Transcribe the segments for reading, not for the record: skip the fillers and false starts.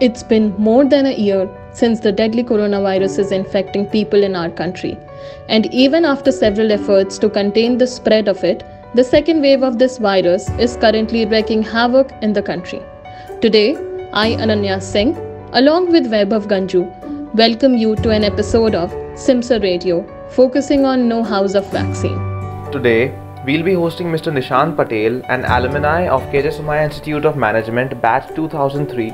It's been more than a year since the deadly coronavirus is infecting people in our country. And even after several efforts to contain the spread of it, the second wave of this virus is currently wreaking havoc in the country. Today, I, Ananya Singh, along with Vaibhav Ganju, welcome you to an episode of Simsa Radio, focusing on know-hows of vaccine. Today, we'll be hosting Mr. Nishant Patel, an alumni of KJ Somaiya Institute of Management, batch 2003,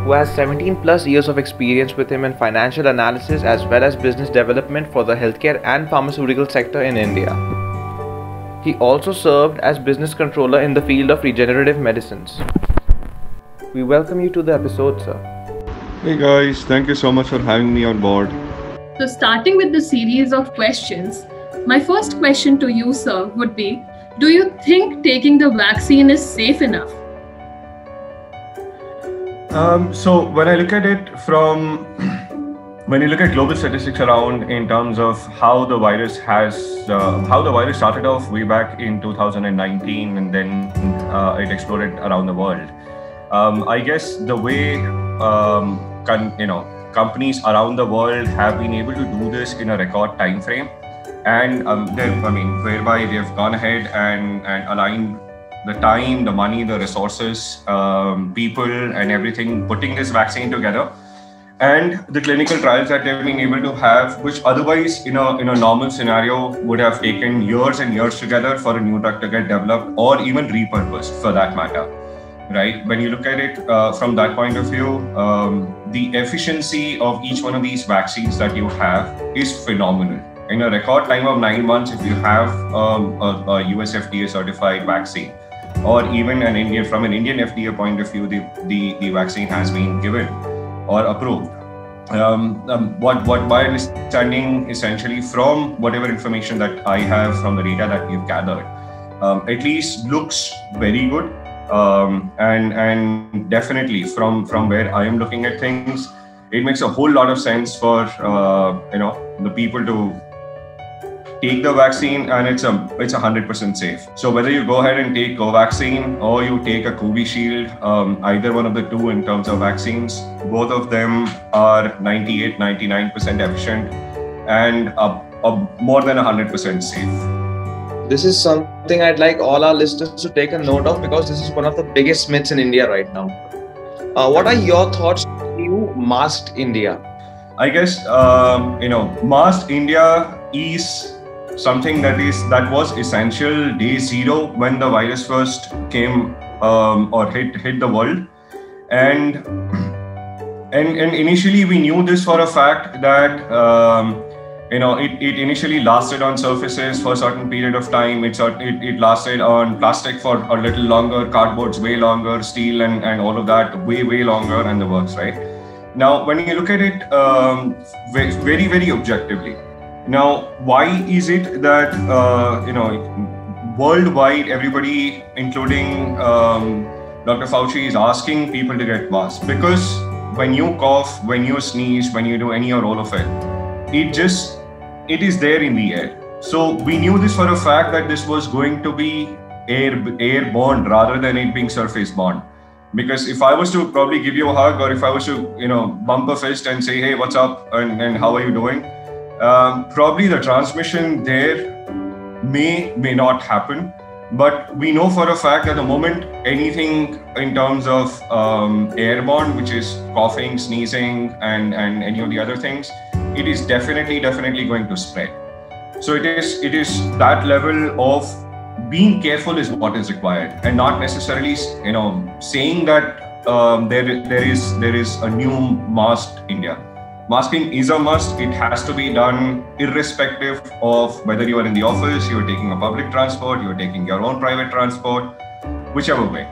who has 17 plus years of experience with him in financial analysis as well as business development for the healthcare and pharmaceutical sector in India. He also served as business controller in the field of regenerative medicines. We welcome you to the episode, sir. Hey guys, thank you so much for having me on board. So starting with the series of questions, my first question to you, sir, would be, do you think taking the vaccine is safe enough? So when I look at it when you look at global statistics around in terms of how the virus started off way back in 2019 and then it exploded around the world. I guess the way companies around the world have been able to do this in a record time frame, and whereby they have gone ahead and aligned the time, the money, the resources, people and everything, putting this vaccine together, and the clinical trials that they've been able to have, which otherwise in a normal scenario would have taken years and years together for a new drug to get developed or even repurposed for that matter, right? When you look at it from that point of view, the efficiency of each one of these vaccines that you have is phenomenal. In a record time of 9 months, if you have a US FDA certified vaccine, or even from an Indian FDA point of view, the vaccine has been given or approved. What my understanding essentially from whatever information that I have from the data that we've gathered, at least looks very good. And definitely from where I am looking at things, it makes a whole lot of sense for the people to take the vaccine, and it's 100% safe. So whether you go ahead and take Covaxin or you take a Covishield, either one of the two in terms of vaccines, both of them are 98-99% efficient and more than 100% safe. This is something I'd like all our listeners to take a note of, because this is one of the biggest myths in India right now. What are your thoughts on you masked India? I guess masked India is something that was essential day zero when the virus first came or hit the world, and initially we knew this for a fact that it initially lasted on surfaces for a certain period of time. It lasted on plastic for a little longer, cardboard's way longer, steel and all of that way longer, and the works, right? Now when you look at it very very objectively, now, why is it that, worldwide, everybody, including Dr. Fauci, is asking people to get masks? Because when you cough, when you sneeze, when you do any or all of it, it is there in the air. So we knew this for a fact that this was going to be airborne rather than it being surface-borne. Because if I was to probably give you a hug, or if I was to, bump a fist and say, hey, what's up and how are you doing? Probably the transmission there may not happen, but we know for a fact that the moment anything in terms of airborne, which is coughing, sneezing, and any of the other things, it is definitely going to spread. So it is that level of being careful is what is required, and not necessarily saying that there is a new masked India. Masking is a must. It has to be done irrespective of whether you are in the office, you're taking a public transport, you're taking your own private transport, whichever way.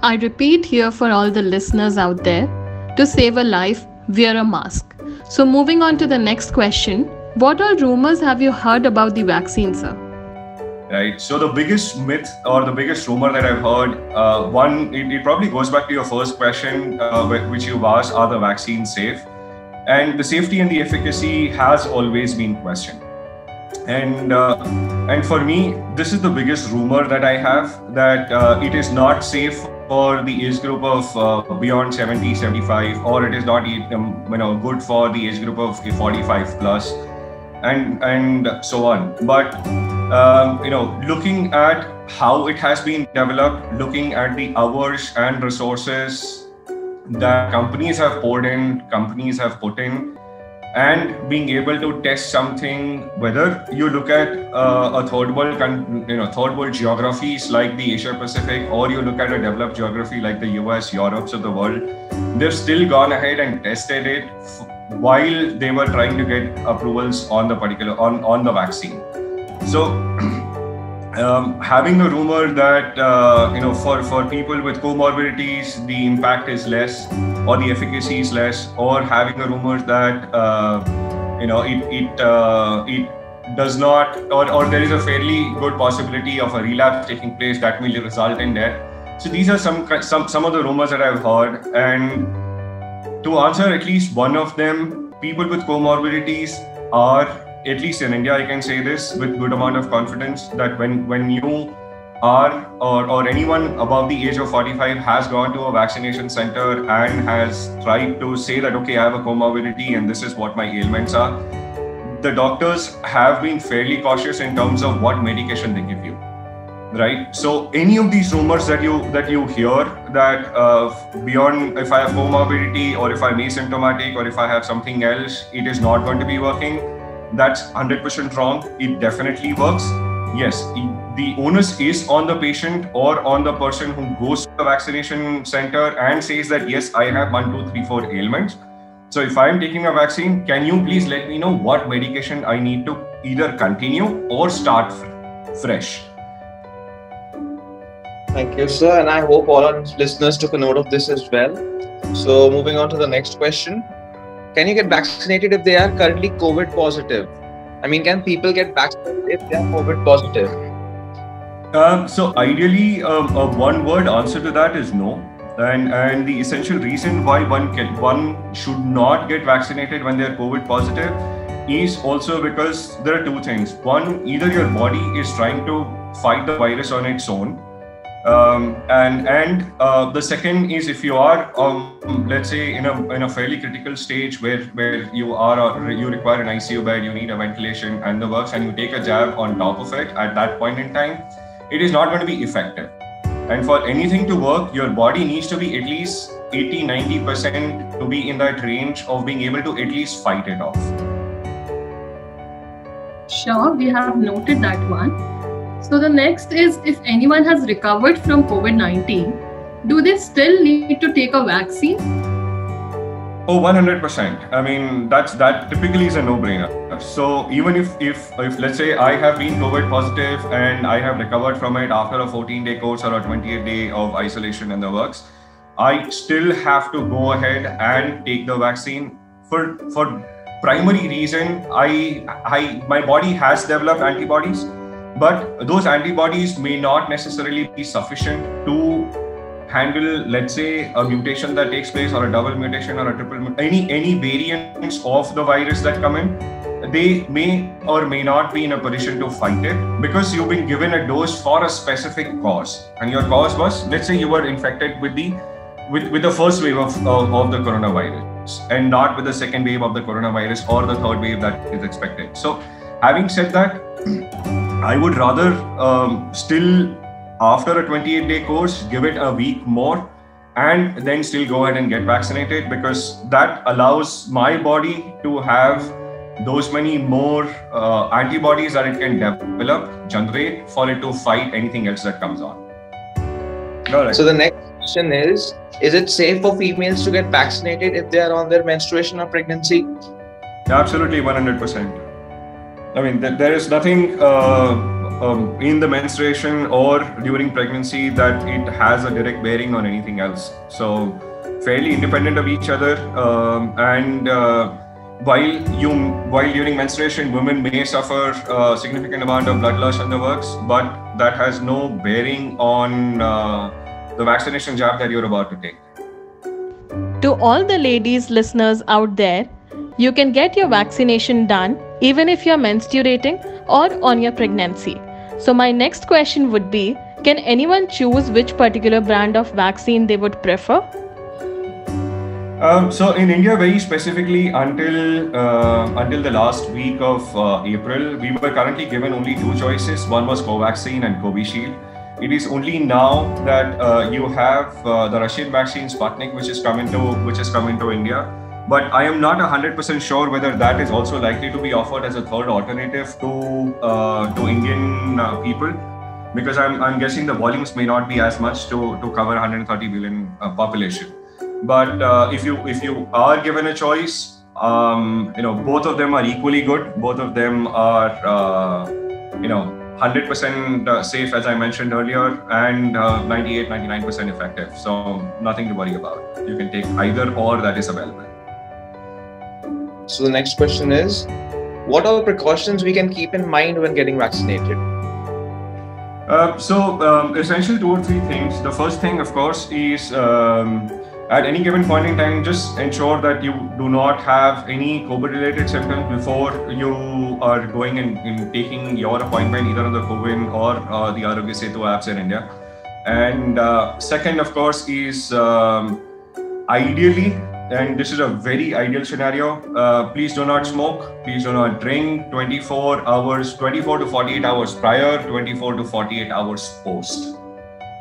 I repeat here for all the listeners out there, to save a life, wear a mask. So moving on to the next question, what all rumors have you heard about the vaccine, sir? Right. So the biggest myth or the biggest rumor that I've heard, it probably goes back to your first question, which you've asked, are the vaccines safe? And the safety and the efficacy has always been questioned. And for me, this is the biggest rumor that I have, that it is not safe for the age group of beyond 70, 75, or it is not good for the age group of 45 plus, and so on. But looking at how it has been developed, looking at the hours and resources that companies have poured in, companies have put in, and being able to test something, whether you look at a third world geographies like the Asia Pacific, or you look at a developed geography like the US, Europe of the world, they've still gone ahead and tested it while they were trying to get approvals on the on the vaccine. So having a rumor that for people with comorbidities the impact is less or the efficacy is less, or having a rumor that it does not, or there is a fairly good possibility of a relapse taking place that will result in death. So these are some of the rumors that I've heard, and to answer at least one of them, people with comorbidities are, at least in India, I can say this with good amount of confidence, that when you are, or anyone above the age of 45 has gone to a vaccination center and has tried to say that, okay, I have a comorbidity and this is what my ailments are, the doctors have been fairly cautious in terms of what medication they give you, right? So any of these rumors that you hear that beyond, if I have comorbidity or if I'm asymptomatic or if I have something else, it is not going to be working, that's 100% wrong. It definitely works. Yes, the onus is on the patient or on the person who goes to the vaccination center and says that, yes, I have 1, 2, 3, 4 ailments. So if I'm taking a vaccine, can you please let me know what medication I need to either continue or start fresh? Thank you, sir. And I hope all our listeners took a note of this as well. So moving on to the next question. Can you get vaccinated if they are currently COVID positive? I mean, can people get vaccinated if they are COVID positive? So ideally, a one-word answer to that is no. And the essential reason why one should not get vaccinated when they are COVID positive is also because there are two things. One, either your body is trying to fight the virus on its own, and the second is, if you are let's say in a fairly critical stage where you require an ICU bed, you need a ventilation and the works, and you take a jab on top of it at that point in time, it is not going to be effective. And for anything to work, your body needs to be at least 80-90% to be in that range of being able to at least fight it off. Sure, we have noted that one. So the next is, if anyone has recovered from COVID-19, do they still need to take a vaccine? Oh, 100%. I mean, that typically is a no-brainer. So even if let's say I have been COVID positive and I have recovered from it after a 14-day course or a 28-day of isolation and the works, I still have to go ahead and take the vaccine for primary reason. My body has developed antibodies, but those antibodies may not necessarily be sufficient to handle, let's say, a mutation that takes place, or a double mutation or a triple mutation, any variants of the virus that come in. They may or may not be in a position to fight it because you've been given a dose for a specific cause, and your cause was, let's say, you were infected with the first wave of the coronavirus, and not with the second wave of the coronavirus or the third wave that is expected. So having said that, I would rather still, after a 28-day course, give it a week more and then still go ahead and get vaccinated, because that allows my body to have those many more antibodies that it can generate for it to fight anything else that comes on. Right. So the next question is it safe for females to get vaccinated if they are on their menstruation or pregnancy? Absolutely, 100%. I mean, there is nothing in the menstruation or during pregnancy that it has a direct bearing on anything else. So fairly independent of each other, and while during menstruation, women may suffer a significant amount of blood loss and the works, but that has no bearing on the vaccination jab that you're about to take. To all the ladies listeners out there, you can get your vaccination done even if you're menstruating or on your pregnancy. So my next question would be, can anyone choose which particular brand of vaccine they would prefer? So in India, very specifically, until the last week of April, we were currently given only two choices. One was Covaxin and Covishield. It is only now that you have the Russian vaccine Sputnik, which is come into India. But I am not 100% sure whether that is also likely to be offered as a third alternative to Indian people, because I'm guessing the volumes may not be as much to cover 130 billion population. But if you are given a choice, both of them are equally good. Both of them are 100% safe, as I mentioned earlier, and 98-99% effective. So nothing to worry about. You can take either or that is available. So the next question is, what are the precautions we can keep in mind when getting vaccinated? Essentially 2 or 3 things. The first thing, of course, is at any given point in time, just ensure that you do not have any COVID-related symptoms before you are going and taking your appointment, either on the CoWIN or the Arogya Setu apps in India. And second, of course, is ideally, and this is a very ideal scenario, please do not smoke, please do not drink 24 to 48 hours prior, 24 to 48 hours post.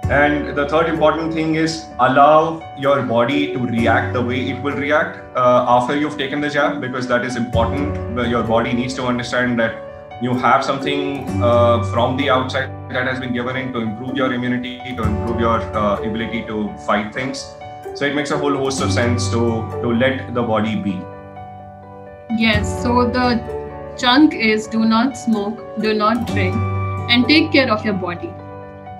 And the third important thing is allow your body to react the way it will react after you've taken the jab, because that is important. Your body needs to understand that you have something from the outside that has been given in to improve your immunity, to improve your ability to fight things. So it makes a whole host of sense to let the body be. Yes, so the chunk is do not smoke, do not drink, and take care of your body.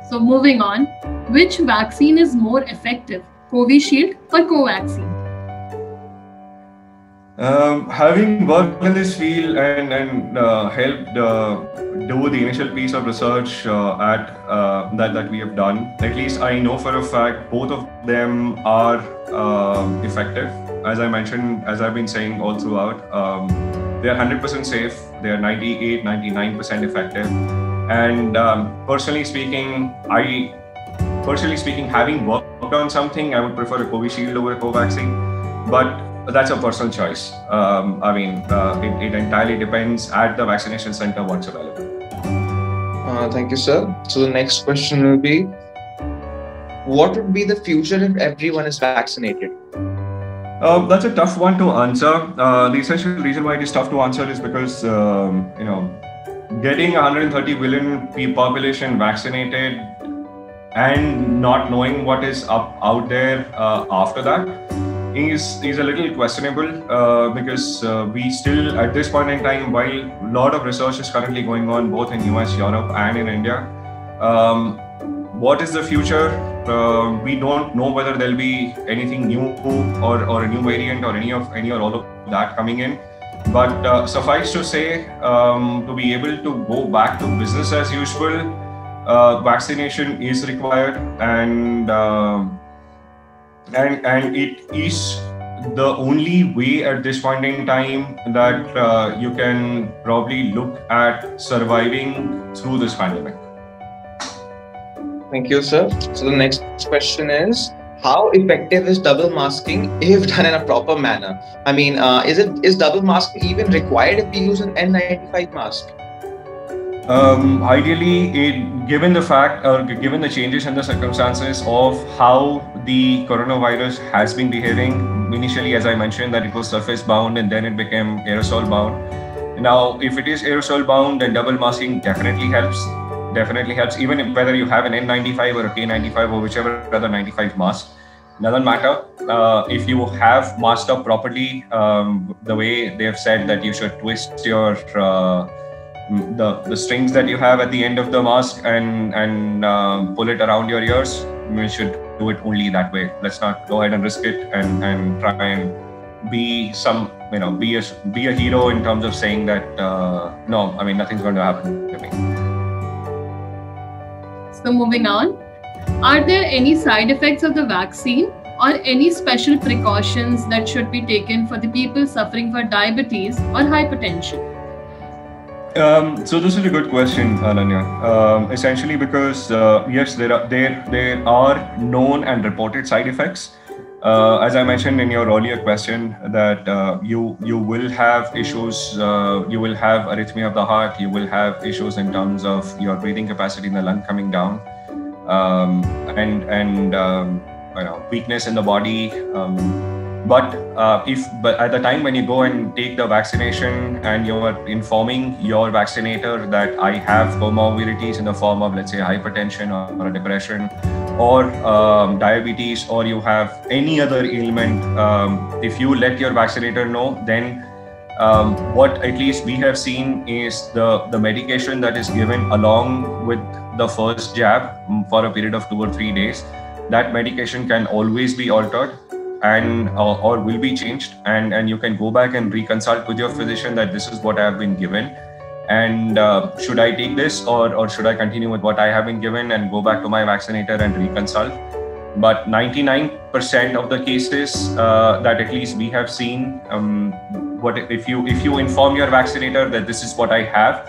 So moving on, which vaccine is more effective, Covishield or Covaxin? Having worked in this field and helped do the initial piece of research that we have done, at least I know for a fact both of them are effective. As I mentioned, as I've been saying all throughout, they are 100% safe. They are 98-99% effective. And personally speaking, having worked on something, I would prefer a Covishield over a Covaxin, but that's a personal choice. It entirely depends at the vaccination center what's available. Thank you, sir. So the next question will be, what would be the future if everyone is vaccinated? That's a tough one to answer. The essential reason why it is tough to answer is because, getting 130 billion population vaccinated and not knowing what is out there after that is a little questionable, because we still, at this point in time, while a lot of research is currently going on both in US, Europe and in India, what is the future? We don't know whether there'll be anything new or a new variant or any or all of that coming in. But suffice to say, to be able to go back to business as usual, vaccination is required, and it is the only way at this point in time that you can probably look at surviving through this pandemic. Thank you, sir. So the next question is, how effective is double masking if done in a proper manner? I mean, is double masking even required if we use an N95 mask? Ideally, given the fact, or given the changes in the circumstances of how the coronavirus has been behaving, initially, as I mentioned, that it was surface bound and then it became aerosol bound. Now, if it is aerosol bound, then double masking definitely helps. Even if whether you have an N95 or a K95 or whichever other 95 mask, doesn't matter. If you have masked up properly, the way they have said that you should twist your the strings that you have at the end of the mask and pull it around your ears, you should do it only that way. Let's not go ahead and risk it and try and be a hero in terms of saying that no, I mean, nothing's going to happen to me. So moving on, are there any side effects of the vaccine or any special precautions that should be taken for the people suffering from diabetes or hypertension? So this is a good question, Ananya. Essentially, because yes, there are known and reported side effects. As I mentioned in your earlier question, that you will have issues. You will have arrhythmia of the heart. You will have issues in terms of your breathing capacity in the lung coming down, and weakness in the body. But at the time when you go and take the vaccination and you're informing your vaccinator that I have comorbidities in the form of, let's say, hypertension or a depression or diabetes, or you have any other ailment, if you let your vaccinator know, then what at least we have seen is the medication that is given along with the first jab for a period of 2 or 3 days, that medication can always be altered and or will be changed, and you can go back and reconsult with your physician that this is what I have been given, and should I take this or should I continue with what I have been given and go back to my vaccinator and reconsult. But 99% of the cases that at least we have seen, what if you inform your vaccinator that this is what I have,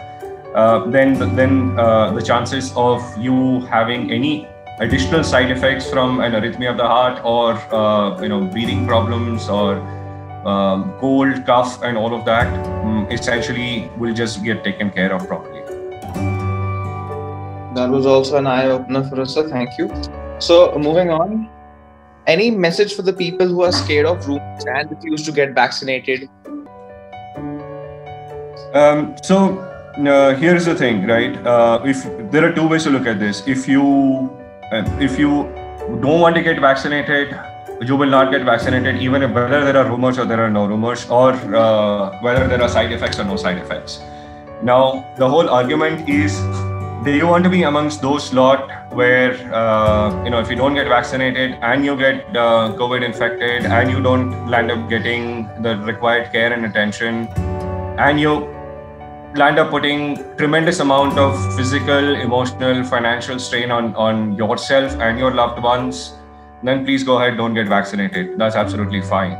then the chances of you having any additional side effects from an arrhythmia of the heart or breathing problems or cold, cough, and all of that essentially will just get taken care of properly. That was also an eye-opener for us, sir. Thank you. So moving on, any message for the people who are scared of rumors and refuse to get vaccinated? Here's the thing, right? If there are two ways to look at this. If you don't want to get vaccinated, you will not get vaccinated, even if whether there are rumors or there are no rumors, or whether there are side effects or no side effects. Now, the whole argument is, do you want to be amongst those lot where, if you don't get vaccinated and you get COVID infected and you don't land up getting the required care and attention, and you land up putting tremendous amount of physical, emotional, financial strain on yourself and your loved ones, then please go ahead, don't get vaccinated. That's absolutely fine.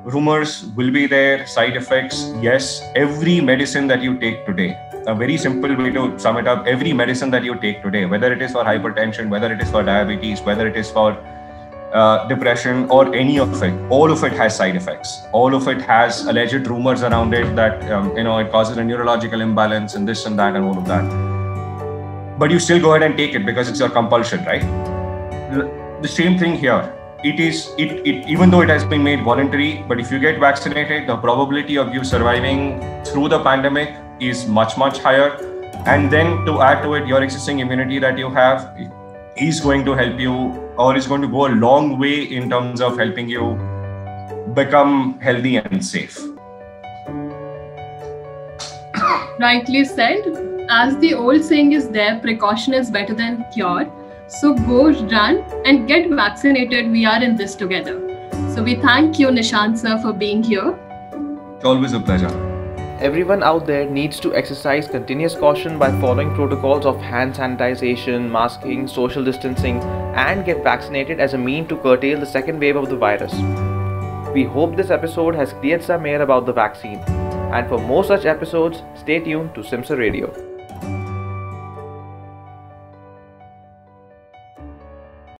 Rumors will be there, side effects, yes. Every medicine that you take today, a very simple way to sum it up, every medicine that you take today, whether it is for hypertension, whether it is for diabetes, whether it is for depression or any of it, all of it has side effects. All of it has alleged rumors around it that it causes a neurological imbalance and this and that and all of that. But you still go ahead and take it because it's your compulsion, right? The same thing here. Even though it has been made voluntary, but if you get vaccinated, the probability of you surviving through the pandemic is much, much higher. And then to add to it, your existing immunity that you have is going to help you, or is going to go a long way in terms of helping you become healthy and safe. Rightly said. As the old saying is there, precaution is better than cure. So go run and get vaccinated. We are in this together. So we thank you, Nishant sir, for being here. It's always a pleasure. Everyone out there needs to exercise continuous caution by following protocols of hand sanitization, masking, social distancing, and get vaccinated as a mean to curtail the second wave of the virus. We hope this episode has cleared some air about the vaccine. And for more such episodes, stay tuned to Simsa Radio.